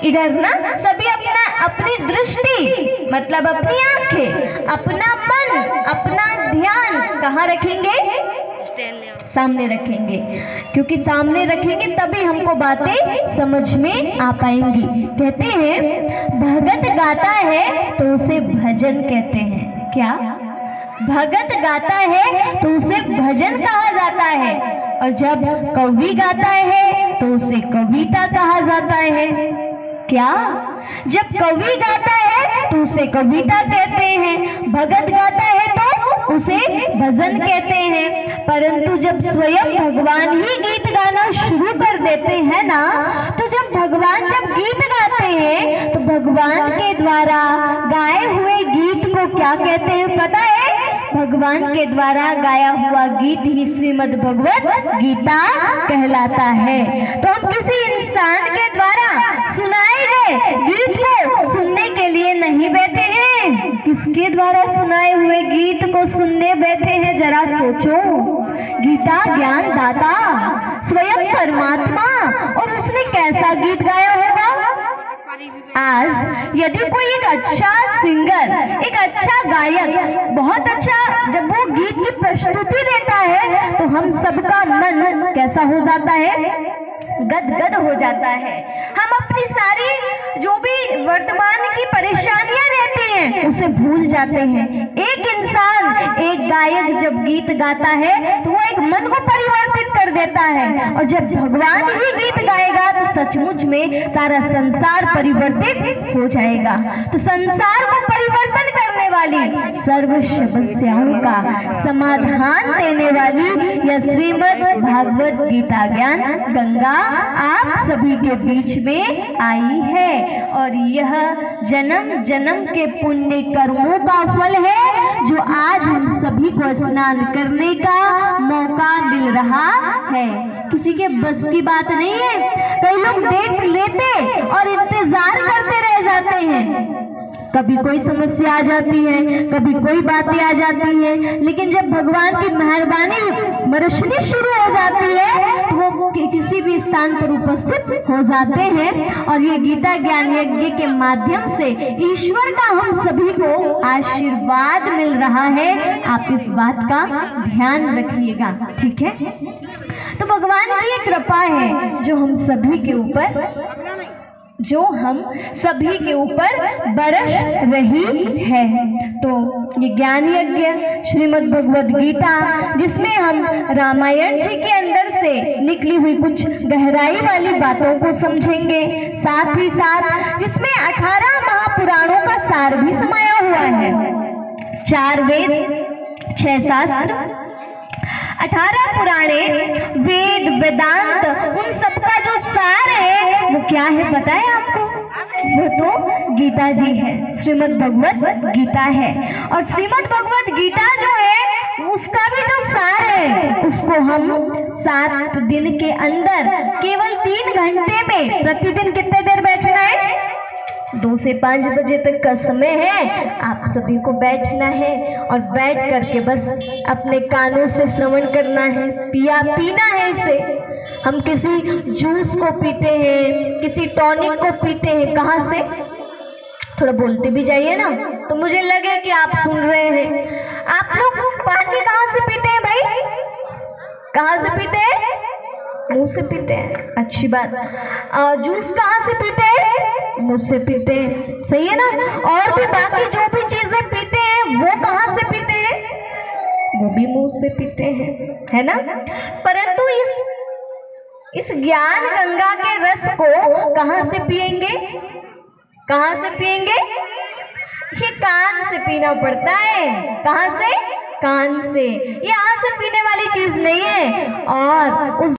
इधर ना सभी अपनी दृष्टि मतलब अपनी आंखें, अपना मन, अपना ध्यान कहाँ रखेंगे? सामने रखेंगे, क्योंकि सामने रखेंगे तभी हमको बातें समझ में आ पाएंगी। कहते हैं भगत गाता है तो उसे भजन कहते हैं। क्या? भगत गाता है तो उसे भजन कहा जाता है, और जब कवि गाता है तो उसे कविता कहा जाता है। क्या? जब कवि गाता है तो उसे कविता कहते हैं, भगत गाता है तो उसे भजन कहते हैं। परंतु जब स्वयं भगवान ही गीत गाना शुरू कर देते हैं ना, तो जब भगवान गीत गाते हैं तो भगवान के द्वारा गाए हुए गीत को क्या कहते हैं पता है? भगवान के द्वारा गाया हुआ गीत ही श्रीमद् भगवत गीता कहलाता है। तो हम किसी इंसान के द्वारा सुनाए गए गीत को सुनने के लिए नहीं बैठे हैं। किसके द्वारा सुनाए हुए गीत को सुनने बैठे हैं? जरा सोचो। गीता ज्ञान दाता स्वयं परमात्मा, और उसने कैसा गीत गाया होगा? आज यदि कोई एक अच्छा सिंगर, एक अच्छा गायक, बहुत अच्छा जब वो गीत की प्रस्तुति देता है तो हम सबका मन कैसा हो जाता है? गदगद हो जाता है। हम अपनी सारी जो भी वर्तमान की परेशानियां रहती हैं उसे भूल जाते हैं। एक इंसान, एक गायक जब गीत गाता है तो वो एक मन को परिवर्तित कर देता है, और जब भगवान ही गीत गाएगा तो सचमुच में सारा संसार परिवर्तित हो जाएगा। तो संसार को परिवर्तन करने वाली, सर्व समस्याओं का समाधान देने वाली यह श्रीमद् भागवत गीता ज्ञान गंगा आप सभी के बीच में आई है, और यह जन्म जन्म के पुण्य कर्मों का फल है जो आज हम सभी को स्नान करने का मौका मिल रहा है। किसी के बस की बात नहीं है। कई लोग देख लेते और इंतजार करते रह जाते हैं। कभी कोई समस्या आ जाती है, कभी कोई बातें आ जाती है, लेकिन जब भगवान की मेहरबानी बरसनी शुरू हो जाती है तो वो किसी भी स्थान पर उपस्थित हो जाते हैं। और ये गीता ज्ञान यज्ञ के माध्यम से ईश्वर का हम सभी को आशीर्वाद मिल रहा है। आप इस बात का ध्यान रखिएगा, ठीक है? तो भगवान की एक कृपा है जो हम सभी के ऊपर बरस रही है। तो ये ज्ञान यज्ञ श्रीमद् भगवद गीता, जिसमें हम रामायण जी के अंदर से निकली हुई कुछ गहराई वाली बातों को समझेंगे, साथ ही साथ जिसमें 18 महापुराणों का सार भी समाया हुआ है। 4 वेद, 6 शास्त्र, 18 पुराणे, वेद, वेदांत, उन सबका जो सार है वो क्या है पता है आपको? वो तो गीता जी है, श्रीमद् भगवत गीता है। और श्रीमद् भगवत गीता जो है उसका भी जो सार है उसको हम 7 दिन के अंदर केवल 3 घंटे में, प्रतिदिन कितने देर बैठना है? 2 से 5 बजे तक का समय है। आप सभी को बैठना है और बैठ करके बस अपने कानों से श्रवण करना है, पीना है इसे। हम किसी जूस को पीते हैं, किसी टॉनिक को पीते हैं, कहाँ से? थोड़ा बोलते भी जाइए ना तो मुझे लगे कि आप सुन रहे हैं। आप लोग पानी कहाँ से पीते हैं भाई? कहाँ से पीते हैं? मुंह से पीते हैं, अच्छी बात। जूस कहाँ से पीते हैं? मुंह से पीते हैं, सही है ना? और भी बाकी जो भी चीजें पीते हैं वो कहाँ से पीते हैं? वो भी मुंह से पीते हैं, है ना? परंतु इस ज्ञान गंगा के रस को कहाँ से पिएंगे? कहाँ से पिएंगे? ये कान से पीना पड़ता है। कहाँ से? कान से। ये यहाँ से पीने वाली चीज नहीं है। और उस